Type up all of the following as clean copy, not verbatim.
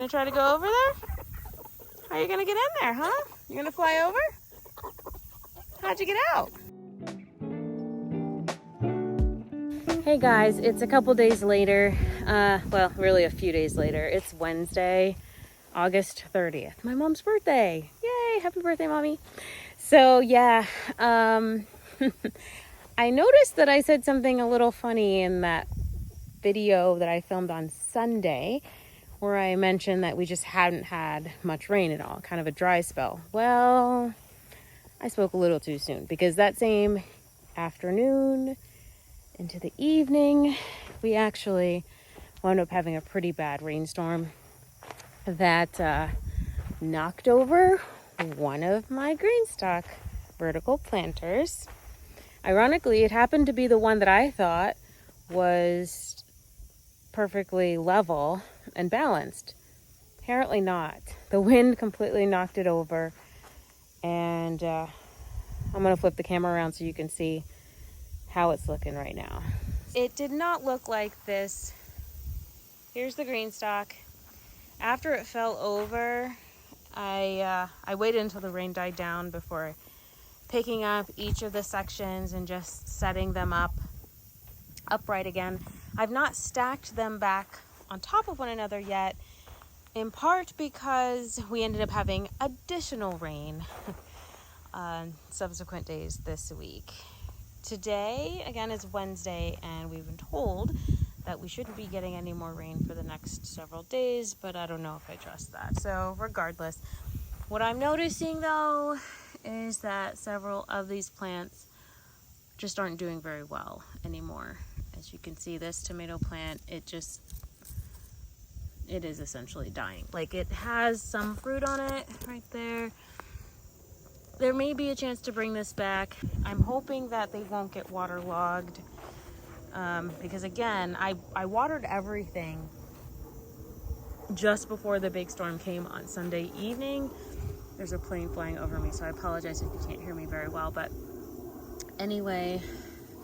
Gonna try to go over there? How are you gonna get in there, huh? You gonna fly over? How'd you get out? Hey guys, it's a couple days later. Well, really a few days later. It's Wednesday, August 30th. My mom's birthday. Yay! Happy birthday, Mommy. So yeah, I noticed that I said something a little funny in that video that I filmed on Sunday, where I mentioned that we just hadn't had much rain at all, kind of a dry spell. Well, I spoke a little too soon, because that same afternoon into the evening, we actually wound up having a pretty bad rainstorm that knocked over one of my green stock vertical planters. Ironically, it happened to be the one that I thought was perfectly level and balanced. Apparently not. The wind completely knocked it over, and I'm gonna flip the camera around so you can see how it's looking right now. It did not look like this. Here's the green stalk. After it fell over, I waited until the rain died down before picking up each of the sections and just setting them up upright again. I've not stacked them back on top of one another yet, in part because we ended up having additional rain on subsequent days this week. Today, again, is Wednesday, and we've been told that we shouldn't be getting any more rain for the next several days, but I don't know if I trust that. So regardless, what I'm noticing though is that several of these plants just aren't doing very well anymore. As you can see, this tomato plant, it is essentially dying. Like, it has some fruit on it right there. There may be a chance to bring this back. I'm hoping that they won't get waterlogged, because again, I watered everything just before the big storm came on Sunday evening. There's a plane flying over me, so I apologize if you can't hear me very well, but anyway,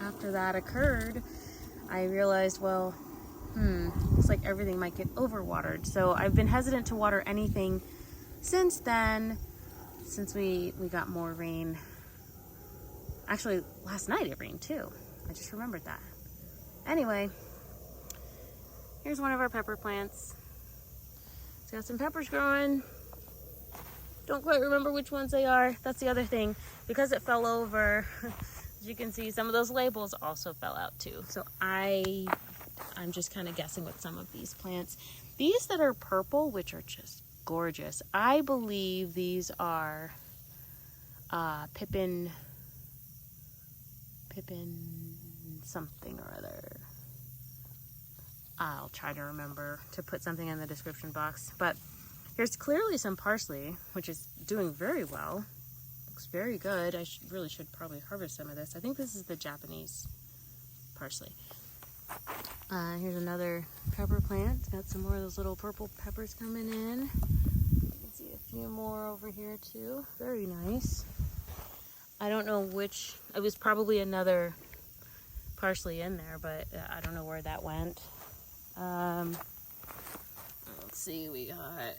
after that occurred, I realized, well, looks like everything might get overwatered. So I've been hesitant to water anything since then, since we got more rain. Actually, last night it rained too. I just remembered that. Anyway, here's one of our pepper plants. It's got some peppers growing. Don't quite remember which ones they are. That's the other thing. Because it fell over, as you can see, some of those labels also fell out too. So I'm just kind of guessing with some of these plants. These that are purple, which are just gorgeous, I believe these are Pippin something or other. I'll try to remember to put something in the description box. But here's clearly some parsley, which is doing very well. Looks very good. I really should probably harvest some of this. I think this is the Japanese parsley. Here's another pepper plant. It's got some more of those little purple peppers coming in. You can see a few more over here too. Very nice. I don't know which, it was probably another parsley in there, but I don't know where that went. Let's see, we got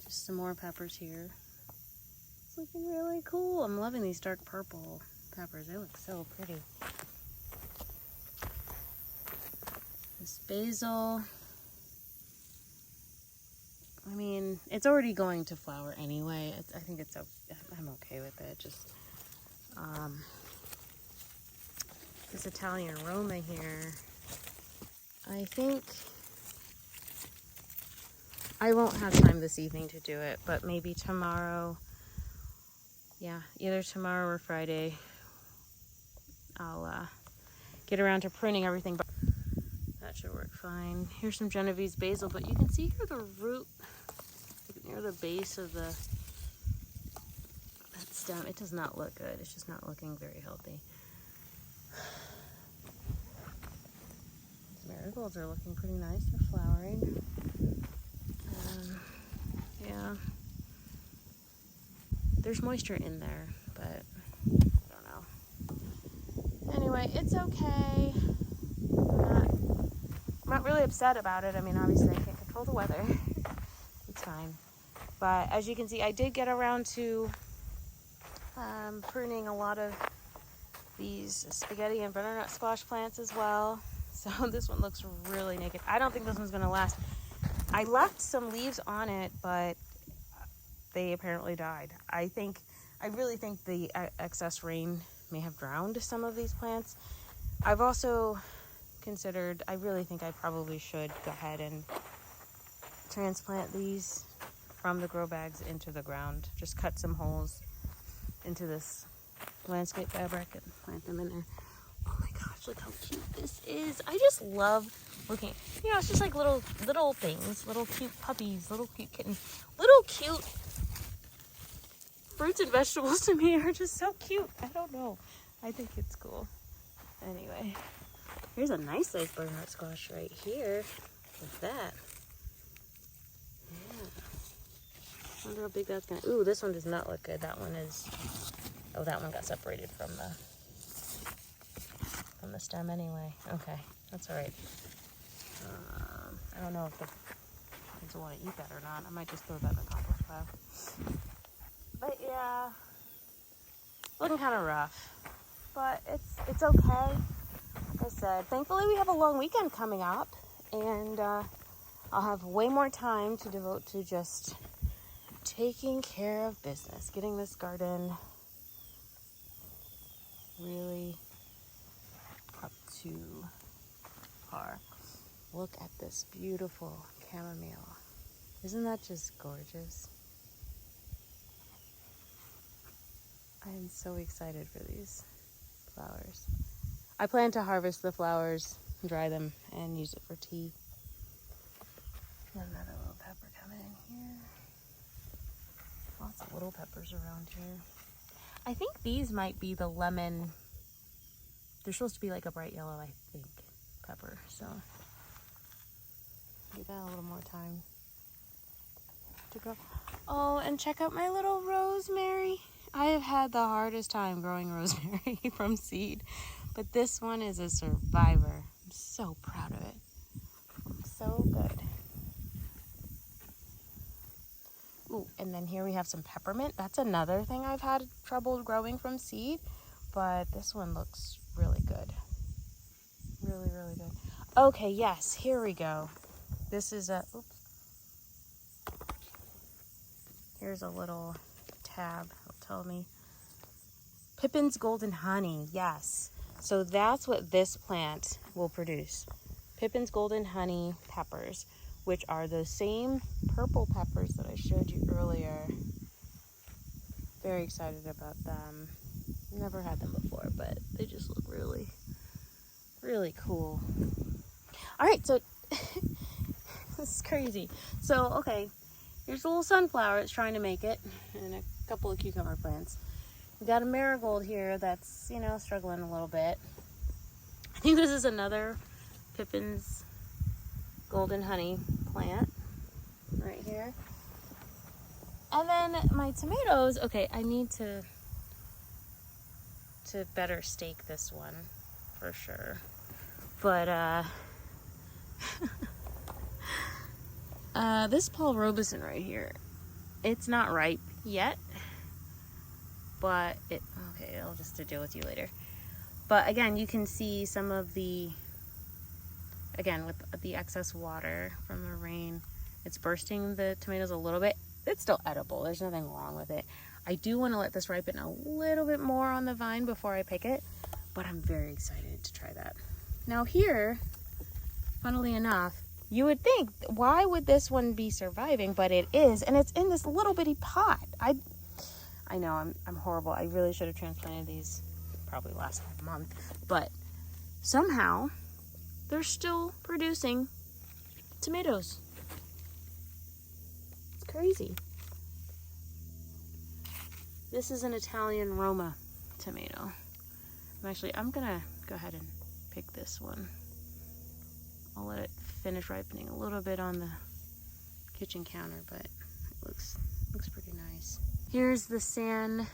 just some more peppers here. It's looking really cool. I'm loving these dark purple peppers. They look so pretty. This basil, I mean, it's already going to flower anyway. I think I'm okay with it. Just this Italian Roma here, I think I won't have time this evening to do it, but maybe tomorrow. Yeah, either tomorrow or Friday, I'll get around to pruning everything. But that should work fine. Here's some Genovese basil, but you can see here the root near the base of that stem. It does not look good. It's just not looking very healthy. These marigolds are looking pretty nice. They're flowering. Yeah. There's moisture in there, but I don't know. Anyway, it's okay. I'm not not really upset about it. I mean, obviously I can't control the weather. It's fine. But as you can see, I did get around to pruning a lot of these spaghetti and butternut squash plants as well. So this one looks really naked. I don't think this one's going to last. I left some leaves on it, but they apparently died. I really think the excess rain may have drowned some of these plants. I've also considered, I really think I probably should go ahead and transplant these from the grow bags into the ground. Just cut some holes into this landscape fabric and plant them in there. Oh my gosh, look how cute this is. I just love looking, you know, it's just like little things, little cute puppies, little cute kittens, little cute fruits and vegetables to me are just so cute. I don't know. I think it's cool. Anyway, here's a nice sized butternut squash right here. With that. Yeah. I wonder how big that's gonna. Ooh, this one does not look good. That one is. Oh, that one got separated from the stem anyway. Okay, that's all right. I don't know if the kids will want to eat that or not. I might just throw that in the compost pile. But yeah, looking kind of rough. But it's okay. Like I said, thankfully we have a long weekend coming up, and I'll have way more time to devote to just taking care of business, getting this garden really up to par. Look at this beautiful chamomile. Isn't that just gorgeous? I am so excited for these flowers. I plan to harvest the flowers, dry them, and use it for tea. Another little pepper coming in here. Lots of little peppers around here. I think these might be the lemon. They're supposed to be like a bright yellow, I think, pepper. So give that a little more time to grow. Oh, and check out my little rosemary. I have had the hardest time growing rosemary from seed, but this one is a survivor. I'm so proud of it. So good. Ooh, and then here we have some peppermint. That's another thing I've had trouble growing from seed, but this one looks really good. Really, really good. Okay, yes, here we go. This is a, oops. Here's a little tab. It'll tell me. Pippin's Golden Honey, yes. So that's what this plant will produce. Pippin's Golden Honey peppers, which are the same purple peppers that I showed you earlier. Very excited about them. Never had them before, but they just look really, really cool. All right, so this is crazy. So, okay, here's a little sunflower that's trying to make it, and a couple of cucumber plants. We got a marigold here that's, you know, struggling a little bit. I think this is another Pippin's Golden Honey plant right here. And then my tomatoes, okay, I need to better stake this one for sure. But this Paul Robeson right here, it's not ripe yet, but okay, I'll just deal with you later. But again, you can see some of the, again, with the excess water from the rain, it's bursting the tomatoes a little bit. It's still edible. There's nothing wrong with it. I do want to let this ripen a little bit more on the vine before I pick it, but I'm very excited to try that. Now here, funnily enough, you would think, why would this one be surviving? But it is, and it's in this little bitty pot. I know I'm horrible. I really should have transplanted these probably last month, but somehow they're still producing tomatoes. It's crazy. This is an Italian Roma tomato. I'm gonna go ahead and pick this one. I'll let it finish ripening a little bit on the kitchen counter, but it looks pretty nice. Here's the San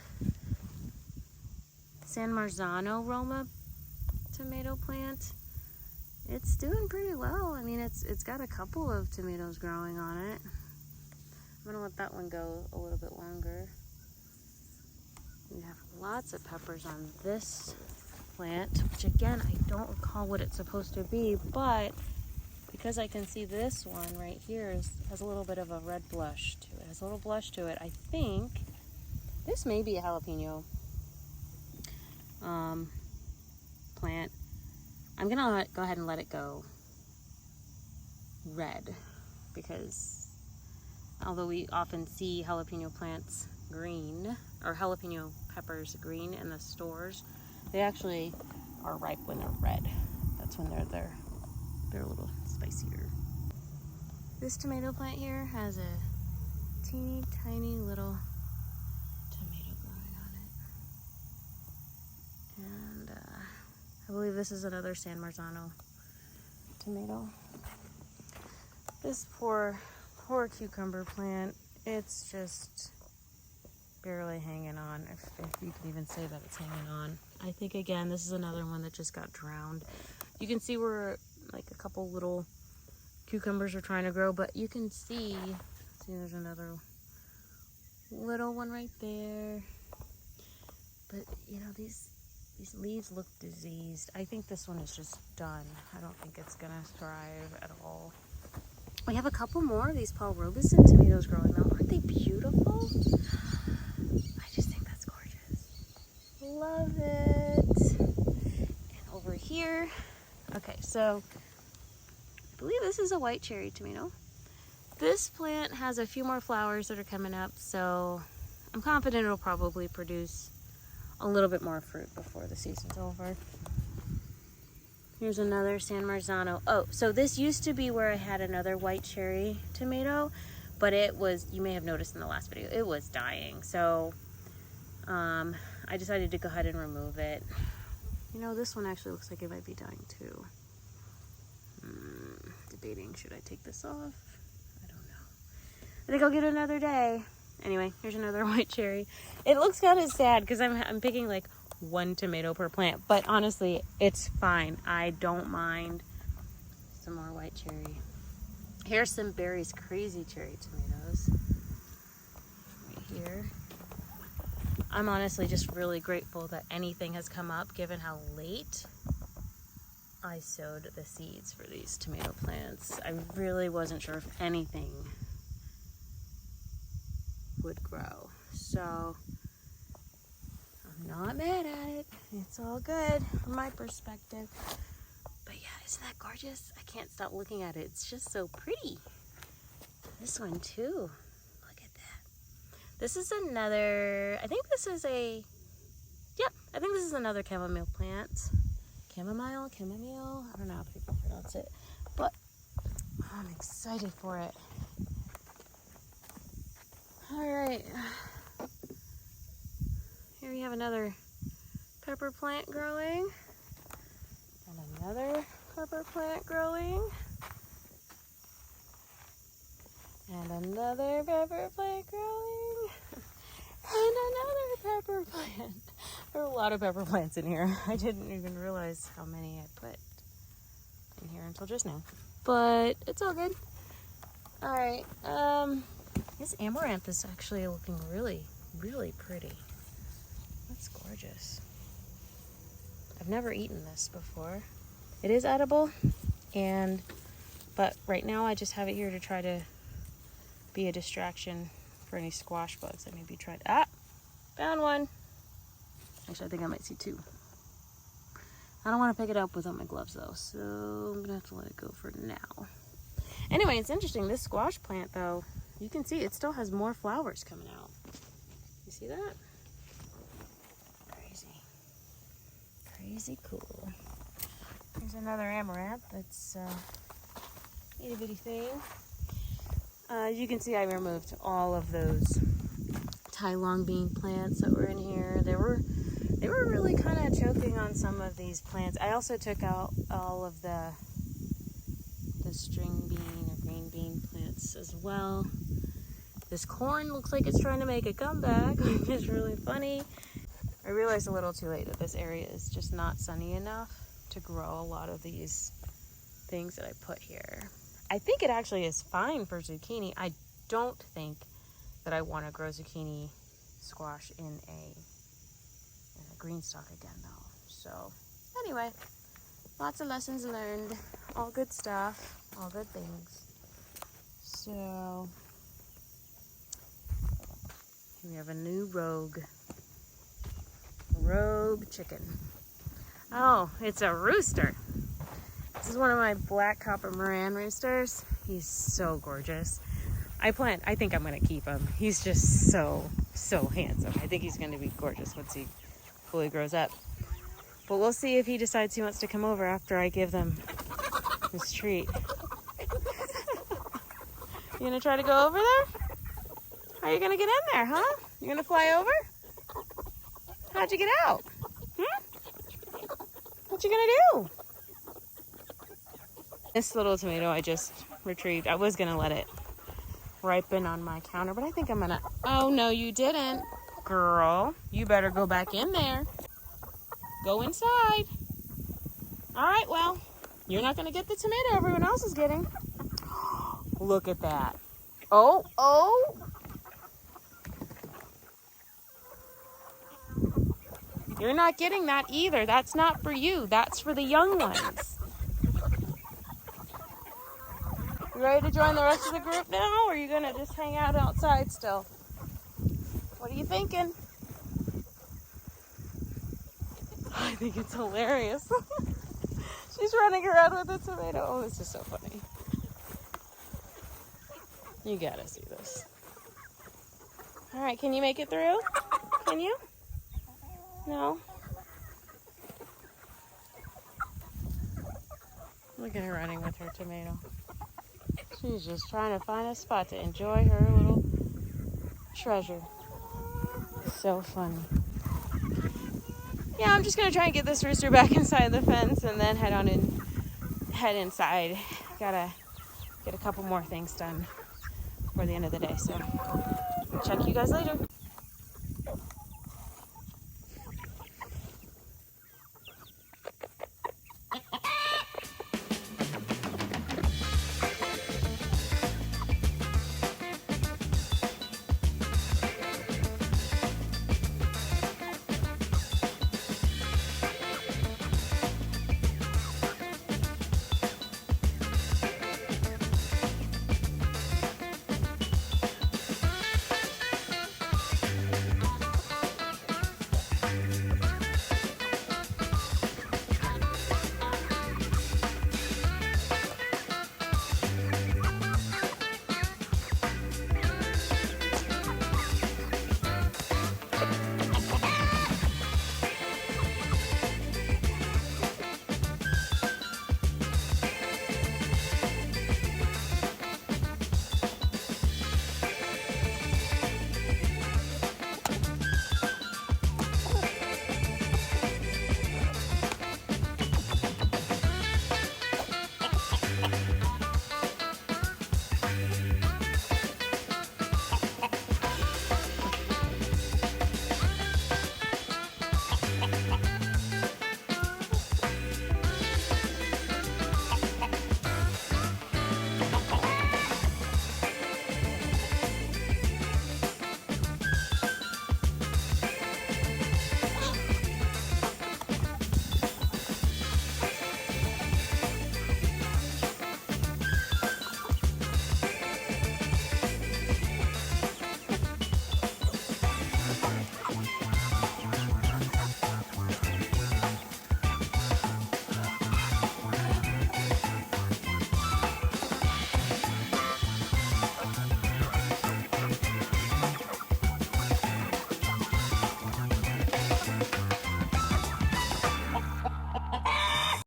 Marzano Roma tomato plant. it's doing pretty well. I mean, it's got a couple of tomatoes growing on it. I'm gonna let that one go a little bit longer. We have lots of peppers on this plant, which again, I don't recall what it's supposed to be, but because I can see this one right here has a little bit of a red blush to it. It has a little blush to it. I think this may be a jalapeno plant. I'm gonna go ahead and let it go red, because although we often see jalapeno plants green, or jalapeno peppers green in the stores, they actually are ripe when they're red. That's when they're a little spicier. This tomato plant here has a teeny tiny little tomato growing on it. And I believe this is another San Marzano tomato. This poor cucumber plant, it's just barely hanging on, if you can even say that it's hanging on. I think, again, this is another one that just got drowned. You can see where like a couple little cucumbers are trying to grow, but you can see there's another little one right there. But you know, these leaves look diseased. I think this one is just done. I don't think it's gonna thrive at all. We have a couple more of these Paul Robeson tomatoes growing though. Aren't they beautiful? I just think that's gorgeous. Love it. And over here, okay, so I believe this is a white cherry tomato. This plant has a few more flowers that are coming up, so I'm confident it'll probably produce a little bit more fruit before the season's over. Here's another San Marzano. Oh, so this used to be where I had another white cherry tomato, but it was, you may have noticed in the last video, it was dying. So I decided to go ahead and remove it. You know, this one actually looks like it might be dying too. Debating, should I take this off? I don't know. I think I'll get another day. Anyway, here's another white cherry. It looks kind of sad because I'm picking like one tomato per plant, but honestly, it's fine. I don't mind. Some more white cherry. Here's some Berry's Crazy Cherry tomatoes right here. I'm honestly just really grateful that anything has come up, given how late I sowed the seeds for these tomato plants. I really wasn't sure if anything would grow, so I'm not mad at it. It's all good from my perspective. But yeah, isn't that gorgeous? I can't stop looking at it. It's just so pretty. This one too. Look at that. This is another, I think this is another chamomile plant. Chamomile? I don't know how people pronounce it, but I'm excited for it. All right. Here we have another pepper plant growing, and another pepper plant growing, and another pepper plant growing, and another pepper plant. There are a lot of pepper plants in here. I didn't even realize how many I put in here until just now, but it's all good. All right. This amaranth is actually looking really, really pretty. That's gorgeous. I've never eaten this before. It is edible, but right now I just have it here to try to be a distraction for any squash bugs I may be trying. Found one. Actually, I think I might see two. I don't want to pick it up without my gloves though, so I'm gonna have to let it go for now. Anyway, it's interesting. This squash plant though, you can see it still has more flowers coming out. You see that? Crazy cool. Here's another amaranth that's itty bitty thing. You can see I removed all of those Thai long bean plants that were in here. They were really kind of choking on some of these plants. I also took out all of the string bean or green bean plants as well. This corn looks like it's trying to make a comeback, which is really funny. I realized a little too late that this area is just not sunny enough to grow a lot of these things that I put here. I think it actually is fine for zucchini. I don't think that I want to grow zucchini squash in a green stock again though. So anyway, lots of lessons learned, all good stuff, all good things. So we have a new rogue chicken. Oh, it's a rooster. This is one of my black copper Moran roosters. He's so gorgeous. I think I'm gonna keep him. He's just so handsome. I think he's gonna be gorgeous once he fully grows up. But we'll see if he decides he wants to come over after I give them this treat. You gonna try to go over there? How are you gonna get in there, huh? You gonna fly over? How'd you get out? What you gonna do? This little tomato I just retrieved, I was gonna let it ripen on my counter, but I think I'm gonna, oh no you didn't. Girl, you better go back in there. Go inside. All right, well, you're not gonna get the tomato everyone else is getting. Look at that. Oh. You're not getting that either. That's not for you. That's for the young ones. You ready to join the rest of the group now, or are you gonna just hang out outside still? What are you thinking? I think it's hilarious. She's running around with a tomato. Oh, this is so funny. You gotta see this. All right, can you make it through? Can you? No? Look at her running with her tomato. She's just trying to find a spot to enjoy her little treasure. So funny. Yeah, I'm just gonna try and get this rooster back inside the fence and then head inside. Gotta get a couple more things done for the end of the day, so check you guys later.